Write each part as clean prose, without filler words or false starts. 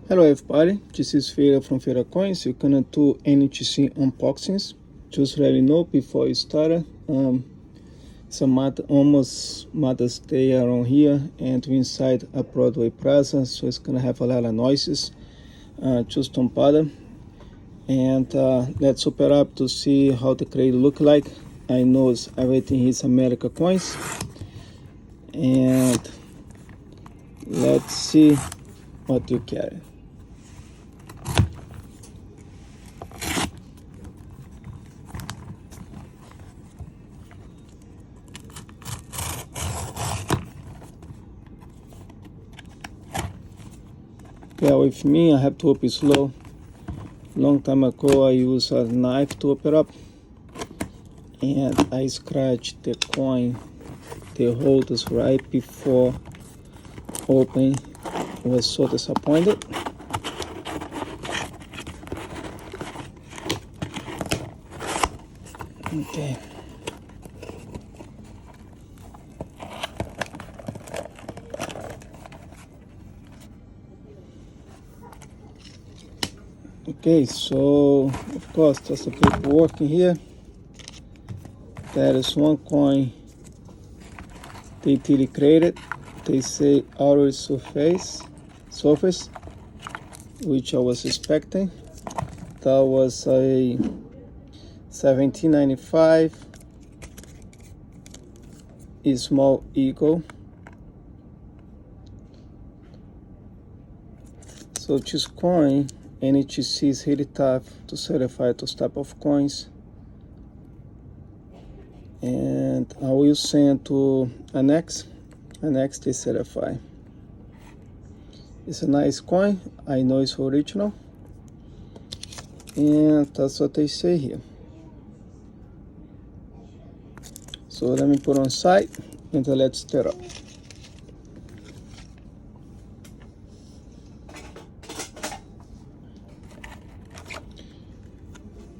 Hello everybody, this is Feira from Feira Coins. You're gonna do NGC unboxings. Just let you know before you start. It's almost Mother's Day around here, and we're inside a Broadway Plaza, so it's gonna have a lot of noises. Just don't bother. And let's open up to see how the crate look like. I know everything is America coins, and let's see what you get. Bear with me, I have to open slow. Long time ago I used a knife to open up, and I scratched the coin, the holders right before opening. I was so disappointed. Okay. Okay, so of course there's the paperwork in here. There is one coin they created. They say outer surface, which I was expecting. That was a 1795 small eagle. So this coin, NGC is really tough to certify those type of coins, and I will send to annex they certify. It's a nice coin. I know it's original, and that's what they say here. So let me put on side and let's stir up.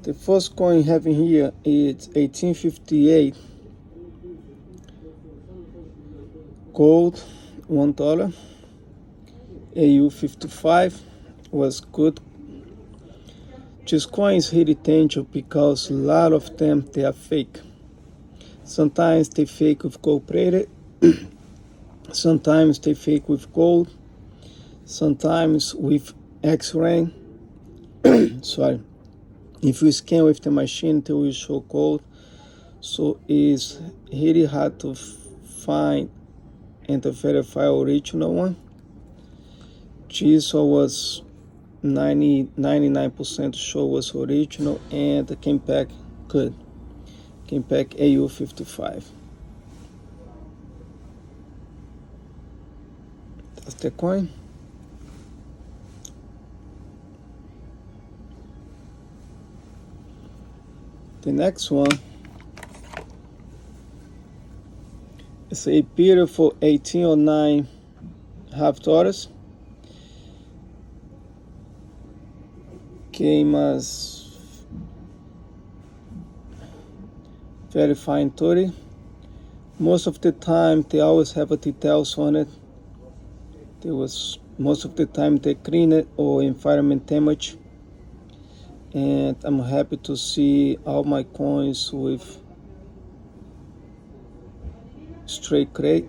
The first coin having here is 1858 gold, $1. AU 55 was good. These coins really dangerous because a lot of them they are fake. Sometimes they fake with gold plated, sometimes they fake with gold, sometimes with X-ray. Sorry. If you scan with the machine, it will show gold. So it's really hard to find and to verify original one. This was 99% sure was original, and it came back good. Came back AU 55. That's the coin. The next one is a beautiful 1809 $half. Came as very fine 30. Most of the time they always have a details on it. Most of the time they clean it or environment damage. And I'm happy to see all my coins with straight crate.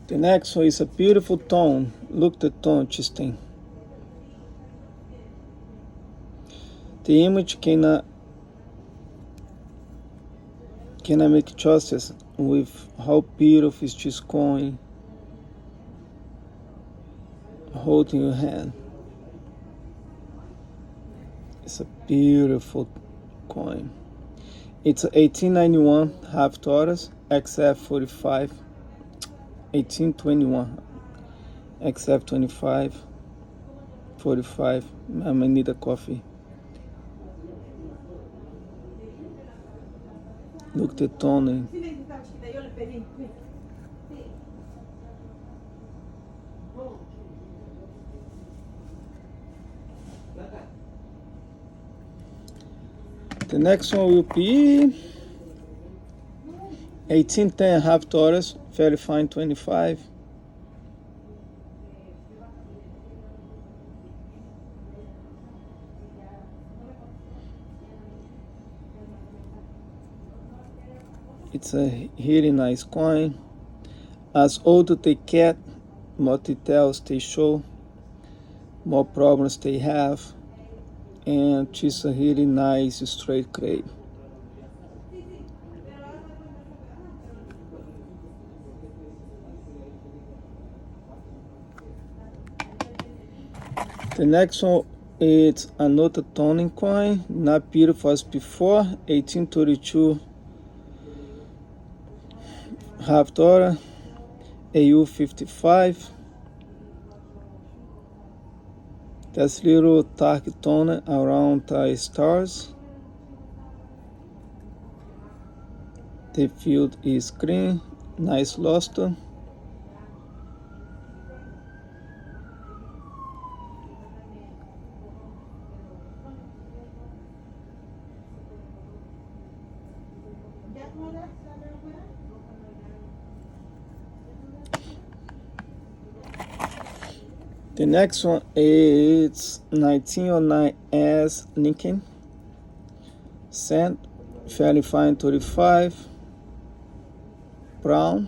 The next one is a beautiful tone. Look the tone, this thing. The image cannot make choices with how beautiful is this coin holding your hand. It's a beautiful coin. It's 1891 $half, XF 45, 1821 XF 25, 45. I might need a coffee. Look the tone. The next one will be 1810 half Taurus, very fine 25. It's a really nice coin. As older they get, more details they show, more problems they have, and it's a really nice straight grade. The next one is another toning coin, not beautiful as before, 1832 half dollar, AU 55. That's little dark tone around the stars. The field is green, nice luster. The next one is 1909S Lincoln cent, fairly fine 35 brown.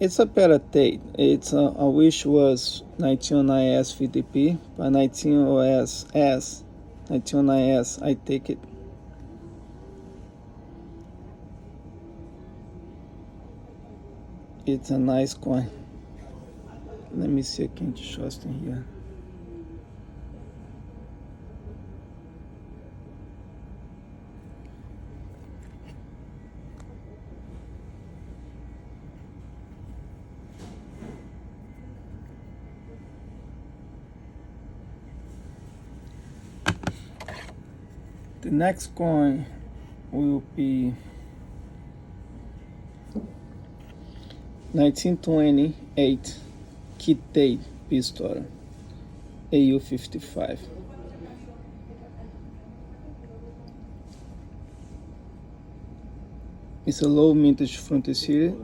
It's a better date. It's I wish was 1909S VDP, but 1909S I take it. It's a nice coin. Let me see, I can trust in here. The next coin will be 1928 kit date pistol, AU 55. It's a low mintage frontier series.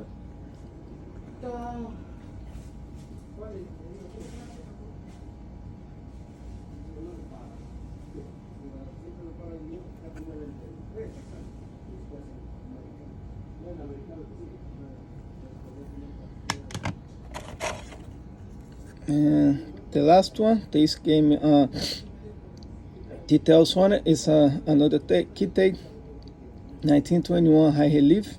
And the last one, this game details on it is another kit take, 1921 high relief.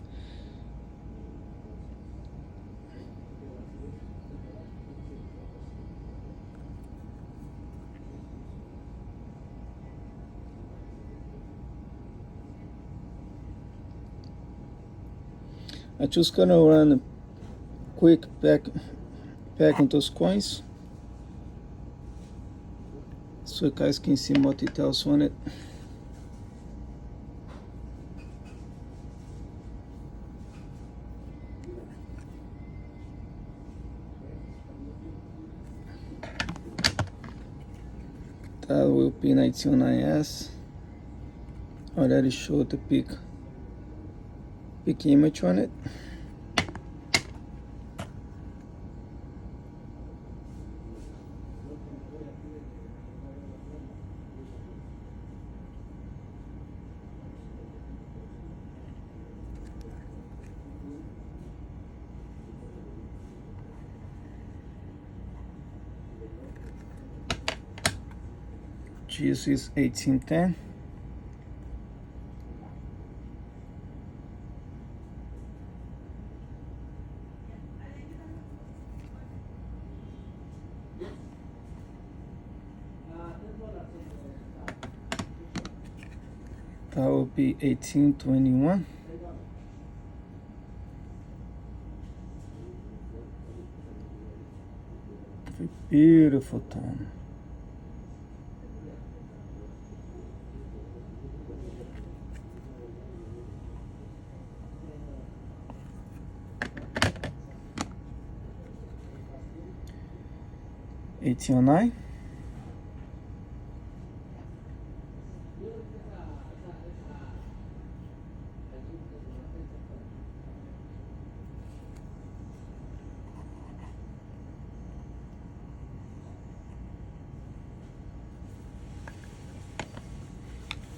I'm just gonna run a quick back on those coins so you guys can see more details on it. That will be 1909S. Already showed the big image on it. GC is 1810. That will be 1821. Beautiful tone. $1809.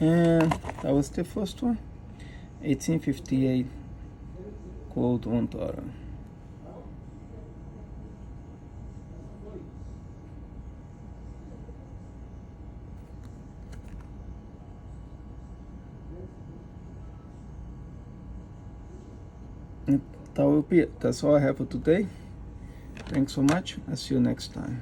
And that was the first one. 1858 gold $1. And that will be it. That's all I have for today. Thanks so much. I'll see you next time.